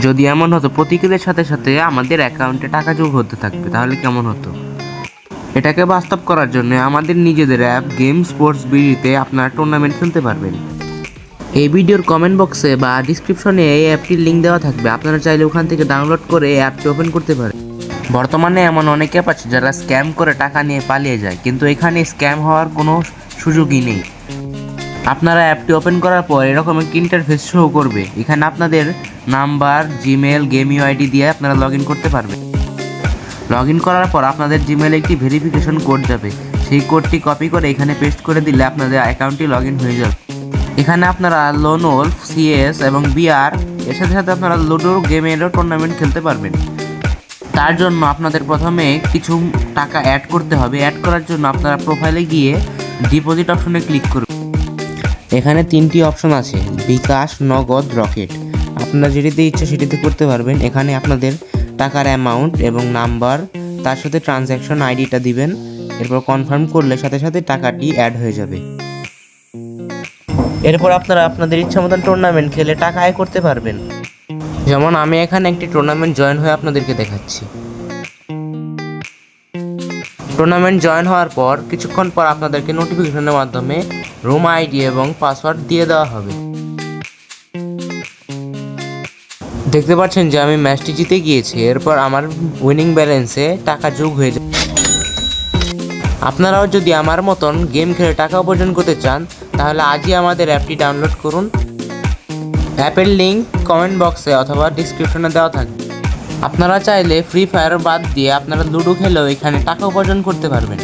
যদি এমন হতো প্রতি কিলের সাথে সাথে আমাদের অ্যাকাউন্টে টাকা যোগ হতে থাকবে তাহলে কেমন হতো? এটাকে বাস্তব করার জন্য আমাদের নিজেদের অ্যাপ গেম স্পোর্টস বিডিতে আপনারা টুর্নামেন্ট খেলতে পারবেন। এই ভিডিওর কমেন্ট বক্সে বা ডিসক্রিপশনে এই অ্যাপটির লিঙ্ক দেওয়া থাকবে, আপনারা চাইলে ওখান থেকে ডাউনলোড করে এই অ্যাপটি ওপেন করতে পারেন। বর্তমানে এমন অনেক অ্যাপ আছে যারা স্ক্যাম করে টাকা নিয়ে পালিয়ে যায়, কিন্তু এখানে স্ক্যাম হওয়ার কোনো সুযোগই নেই। আপনারা অ্যাপটি ওপেন করার পর এরকম একটি ইন্টারফেস শো করবে। এখানে আপনাদের নাম্বার, জিমেল, গেম ইউআইডি দিয়ে আপনারা লগ ইন করতে পারবেন। লগ ইন করার পর আপনাদের জিমেলে একটি ভেরিফিকেশন কোড যাবে, সেই কোডটি কপি করে এখানে পেস্ট করে দিলে আপনাদের অ্যাকাউন্টটি লগ ইন হয়ে যাবে। এখানে আপনারা লোন ওলফ, সিএস এবং বিআর এর সাথে সাথে আপনারা লুডো গেমেরও টুর্নামেন্ট খেলতে পারবেন। তার জন্য আপনাদের প্রথমে কিছু টাকা অ্যাড করতে হবে। অ্যাড করার জন্য আপনারা প্রোফাইলে গিয়ে ডিপোজিট অপশনে ক্লিক করুন। এখানে 3টি অপশন আছে, বিকাশ, নগদ, রকেট। আপনারা যেটিতে ইচ্ছা সেটিতে করতে পারবেন। এখানে আপনাদের টাকার অ্যামাউন্ট এবং নাম্বার, তার সাথে ট্রানজ্যাকশন আইডিটা দিবেন। এরপর কনফার্ম করলে সাথে সাথে টাকাটি অ্যাড হয়ে যাবে। এরপর আপনারা আপনাদের ইচ্ছা মতন টুর্নামেন্ট খেলে টাকা আয় করতে পারবেন। যেমন আমি এখানে একটি টুর্নামেন্ট জয়েন হয়ে আপনাদেরকে দেখাচ্ছি। টুর্নামেন্ট জয়েন হওয়ার পর কিছুক্ষণ পর আপনাদেরকে নোটিফিকেশনের মাধ্যমে রুম আইডি এবং পাসওয়ার্ড দিয়ে দেওয়া হবে। দেখতে পাচ্ছেন যে আমি ম্যাচটি জিতে গিয়েছি। এরপর আমার উইনিং ব্যালেন্সে টাকা যোগ হয়ে যায়। আপনারাও যদি আমার মতন গেম খেলে টাকা উপার্জন করতে চান তাহলে আজই আমাদের অ্যাপটি ডাউনলোড করুন। অ্যাপের লিঙ্ক কমেন্ট বক্সে অথবা ডিসক্রিপশনে দেওয়া থাকবে। আপনারা চাইলে ফ্রি ফায়ার বাদ দিয়ে আপনারা লুডো খেলেও এখানে টাকা উপার্জন করতে পারবেন।